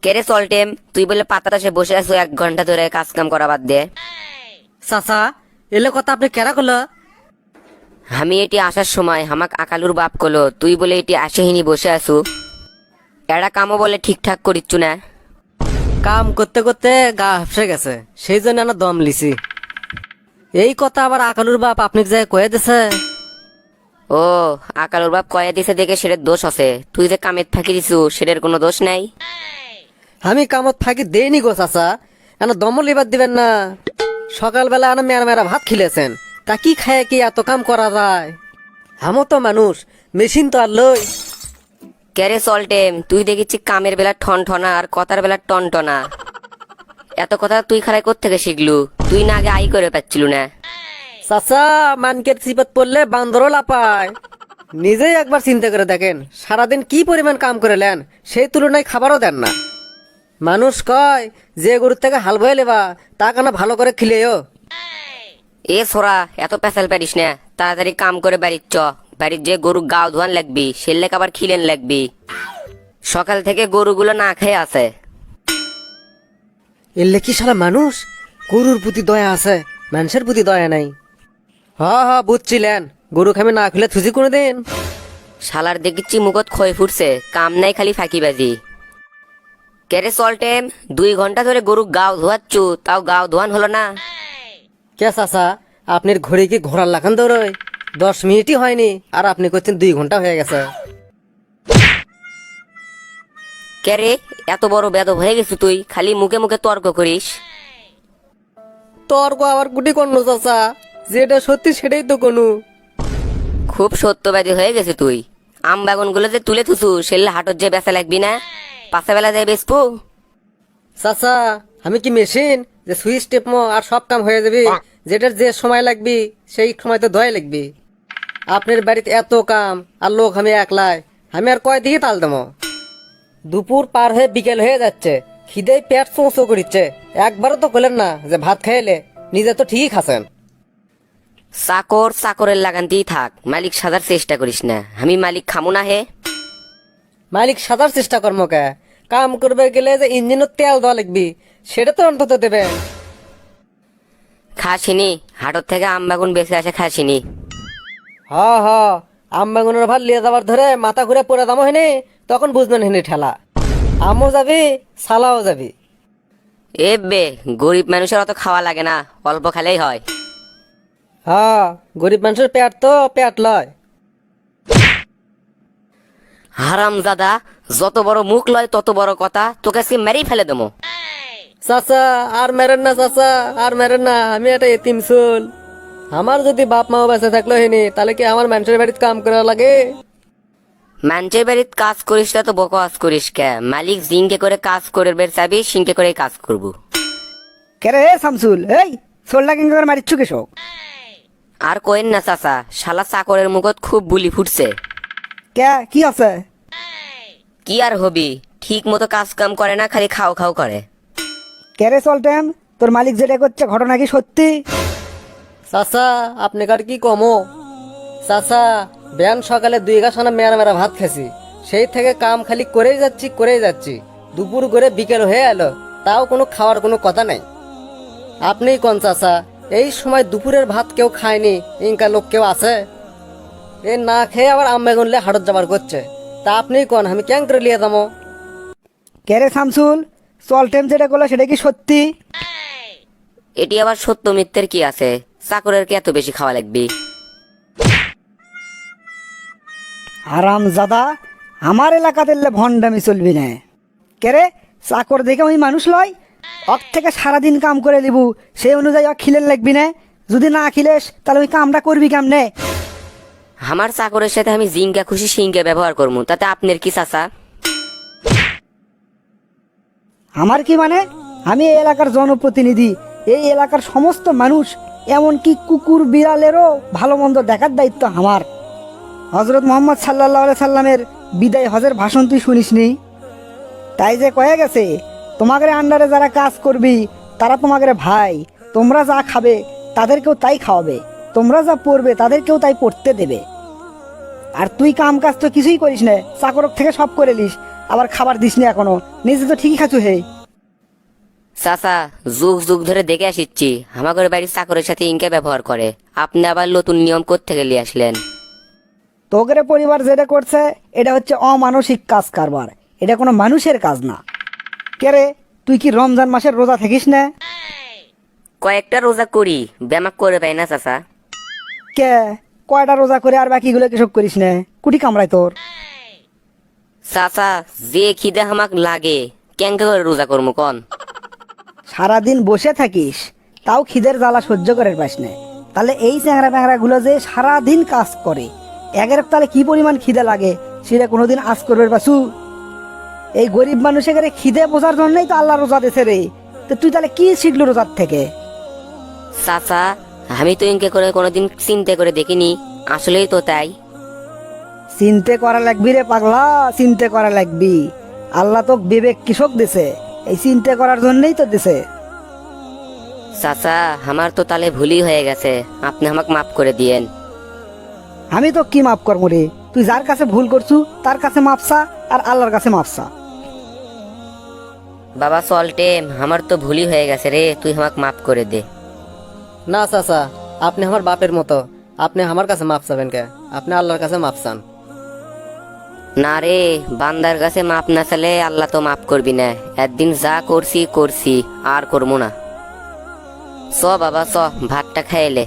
কেরে সল্টেম, তুই বলে পাতাটা সে বসে আছো 1 ঘন্টা ধরে কাজ কাম করা বাদ দে। চাচা এলে কথা আপনি কেরা করলো? আমি এটি আসার সময় হামাক আকালুর বাপ কলো তুই বলে এটি আসেহিনি বসে আছু। এরা কামও বলে ঠিকঠাক করিচ্ছু না। কাম করতে করতে গা হাফসে গেছে, সেই জন্য না দম লিছি। এই কথা আবার আকালুর বাপ আপনি যায় কয়ে দিছে? ও, আকালুর বাপ কয়ে দিছে দেখে সেটার দোষ আছে, তুই যে কামের ফাঁকি দিছু সেটার কোনো দোষ নাই। আমি কামত ফাঁকি দেইনি গো চাচা, এনা দম লিবার দিবেন না। সকালবেলা আনা মেরা মেরা ভাত খিলেছেন, তা কি খায় কি এত কাম করা যায়? আমও তো মানুষ, মেশিন তো আর লই। কেরে সল্টেম, তুই দেখেছি কামের বেলা ঠন ঠনা আর কথার বেলা টন টনা। এত কথা তুই খারাই কোত্থেকে শিখলু? তুই না আগে আই করে পাচ্ছিলু না? চাচা মানকের সিপাত পড়লে বান্দরও লাপায়। নিজেই একবার চিন্তা করে দেখেন, সারাদিন কি পরিমাণ কাম করে নেন, সেই তুলনায় খাবারও দেন না। মানুষ কয় যে গরুর থেকে হাল বয়ে লেবা তা কেন ভালো করে খিলেও। এ সোরা, এত পেশাল পারিস না, তাড়াতাড়ি কাম করে বাড়ির চ। বাড়ির যে গরু গাও ধোয়ান লাগবি, সেলেক আবার খিলেন লাগবি। সকাল থেকে গরুগুলো না খেয়ে আছে। এলে কি সারা মানুষ, গরুর প্রতি দয়া আছে, মানুষের প্রতি দয়া নাই। বুঝছিলেন, গরু খামে না খুলে থুজি কোনো দিন। শালার দেখছি মুখত ক্ষয় ফুটছে, কাম নাই খালি ফাঁকিবাজি। কেরে সল্টেম, 2 ঘন্টা ধরে গরু গাও ধোয়াচ্ছু, তাও গাও ধোয়ান হলো না? কে চাচা, আপনার ঘড়ি কি ঘোড়ার লাখান দৌড়ই? 10 মিনিটই হয়নি আর আপনি করছেন 2 ঘন্টা হয়ে গেছে। কেরে, এত বড় বেদব হয়ে গেছিস তুই, খালি মুখে মুখে তর্ক করিস। তর্ক আবার গুটি কর্ণ চাচা, যেটা সত্যি সেটাই তো কোনো। খুব সত্যবাদী হয়ে গেছে তুই। আম বাগান গুলো যে তুলে থুসু, সেলে হাটত যে বেচা লাগবি না, পাশে বেলা যায় বেচবো। চাচা আমি কি মেশিন যে সুইচ টেপমো আর সব কাম হয়ে যাবে? যেটার যে সময় লাগবে সেই সময় তো দয় লাগবে। আপনার বাড়িতে এত কাম আর লোক আমি একলাই, আমি আর কয় দিকে তাল দেবো? দুপুর পার হয়ে বিকেল হয়ে যাচ্ছে, খিদে পেট চোঁচো করিচ্ছে। একবারও তো বলেন না যে ভাত খাইলে, নিজে তো ঠিকই খাচ্ছেন। চাকর চাকরের লাগানতেই থাক, মালিক সাজার চেষ্টা করিস না। আমি মালিক খামু না হে। মালিক সাদার চেষ্টা কর্ম কে? কাম করবে গেলে যে ইঞ্জিনের তেল দেওয়া লাগবে, সেটা তো অন্তত দেবেন। খাসিনি, হাটত থেকে আম বাগুন বেঁচে আসে খাসিনি। হ হ, আম বেগুনের ভাত লিয়ে যাবার ধরে মাথা ঘুরে পড়ে দামো হয়নি, তখন বুঝবেন হেনি ঠেলা। আমও যাবি, সালাও যাবি। এ বে, গরিব মানুষের অত খাওয়া লাগে না, অল্প খেলেই হয়। হ্যাঁ, গরিব মানুষের পেট তো পেট লয়। হারাম দাদা, যত বড় মুখ লয় তত বড় কথা, তোকে সে মেরেই ফেলে দেবো। চাচা আর মেরেন না, চাচা আর মেরেন না, আমি একটা এতিম চুল। আমার যদি বাপ মাও বেঁচে থাকলো হেনি, তাহলে কি আমার মানুষের বাড়িতে কাম করা লাগে? মানুষের বাড়িত কাজ করিস না তো বকওয়াজ করিস কে? মালিক জিঙ্কে করে কাজ করবে চাবি, সিংকে করে কাজ করবো। কেরে শামসুল, এই সোলটা কিং করে মারিচ্ছু কেশো? আর কইন না চাচা, শালা চাকরের মুখত খুব বুলি ফুটছে। কে কি আছে? কি আর হবি, ঠিক মতো কাজ কাম করে না, খালি খাও খাও করে। কেরে চলতেন, তোর মালিক যেটা করছে ঘটনা কি সত্যি? চাচা আপনি কার কি কমো? চাচা ব্যান সকালে 2 গাছানা মেরা মেরা ভাত খেছি, সেই থেকে কাম খালি করেই যাচ্ছি। দুপুর করে বিকেল হয়ে এলো, তাও কোনো খাওয়ার কোনো কথা নাই। আপনিই কোন চাচা, এই সময় দুপুরের ভাত কেউ খায়নি, ইনকা লোক কেউ আছে? এ না খেয়ে আবার আম বেগুনলে হাটত যাবার করছে, তা আপনিই কোন আমি ক্যাং করে লিয়ে যাবো? কেরে শামসুল, চলটেম যেটা করলো সেটা কি সত্যি? এটি আবার সত্য মিথ্যের কি আছে? চাকরের কি এত বেশি খাওয়া লাগবে? আরাম জাদা, আমার এলাকাতে ভণ্ডামি চলবি না। কেরে চাকর দেখে ওই মানুষ লয়, অক থেকে সারাদিন কাম করে দিব, সেই অনুযায়ী অক খিলেন লাগবি না। যদি না খিলেস তাহলে ওই কামটা করবি কেমনে? আমার চাকরের সাথে আমি জিঙ্কা খুশি সিংকে ব্যবহার করবো, তাতে আপনার কি চাচা? আমার কি মানে? আমি এই এলাকার জনপ্রতিনিধি, এই এলাকার সমস্ত মানুষ, এমনকি কুকুর বিড়ালেরও ভালো মন্দ দেখার দায়িত্ব আমার। হজরত মোহাম্মদ সাল্লাল্লাহু আলাইহি সাল্লামের বিদায় হজের ভাষণ তুই শুনিসনি? তাই যে কয়ে গেছে, তোমাদের আন্ডারে যারা কাজ করবি তারা তোমাদের ভাই, তোমরা যা খাবে তাদেরকেও তাই খাওয়াবে, তোমরা যা পড়বে তাদেরকেও তাই পড়তে দেবে। আর তুই কাম কাজ তো কিছুই করিস না, চাকরক থেকে সব করে নিস, আবার খাবার দিস নি এখনো, নিজে তো ঠিকই খাচ্ছু হে। চাচা যুগ যুগ ধরে দেখে আসিচ্ছি আমাদের বাড়ির চাকরের সাথে ইনকে ব্যবহার করে, আপনি আবার নতুন নিয়ম করতে গেলে আসলেন। তোগরে পরিবার যেটা করছে এটা হচ্ছে অমানসিক কাজ কারবার, এটা কোনো মানুষের কাজ না। কে রে, তুই কি রমজান মাসের রোজা থাকিস না? কয়েকটা রোজা করি, ব্যায়াম করে পাই না চাচা। কে, কয়টা রোজা করে আর বাকিগুলো কিসব করিস না? কুটি কামড়ায় তোর? চাচা যে খিদে হামাক লাগে কেঙ্কা করে রোজা করবো কন? সারাদিন বসে থাকিস তাও খিদের জ্বালা সহ্য করে পাস না, তাহলে এই চ্যাংরা প্যাংরা গুলো যে সারাদিন কাজ করে একের তাহলে কি পরিমাণ খিদে লাগে সেটা কোনোদিন আজ করবে পাসু? এই গরিব মানুষের খিদে বোঝার জন্যই তো আল্লাহ রোজা দিছে রে। তো তুই তাহলে কি শিখলো রোজার থেকে? চাচা আমি তো ইনকে করে কোনোদিন চিন্তা করে দেখিনি, আসলেই তো তাই। চিনতে করা লাগবি রে পাগলা, চিনতে করা লাগবি। আল্লাহ তো বিবেক কৃষক দিছে, এই চিনতে করার জন্যই তো দিছে। চাচা আমার তো তাহলে ভুলই হয়ে গেছে, আপনি আমাকে মাফ করে দিয়েন। আমি তো কি মাফ করবো রে? তুই যার কাছে ভুল করছু তার কাছে মাপসা আর আল্লাহর কাছে মাপসা। বাবা চলটে, আমার তো ভুলই হয়ে গেছে রে, তুই আমাকে মাফ করে দে। না চাচা, আপনি আমার বাপের মতো, আপনি আমার কাছে মাপ চাবেন কে? আপনি আল্লাহর কাছে মাপ চান। না রে, বান্দার কাছে মাপ না চালে আল্লাহ তো মাফ করবি না। একদিন যা করছি করছি, আর করবো না। চ বাবা চ, ভাতটা খাইলে।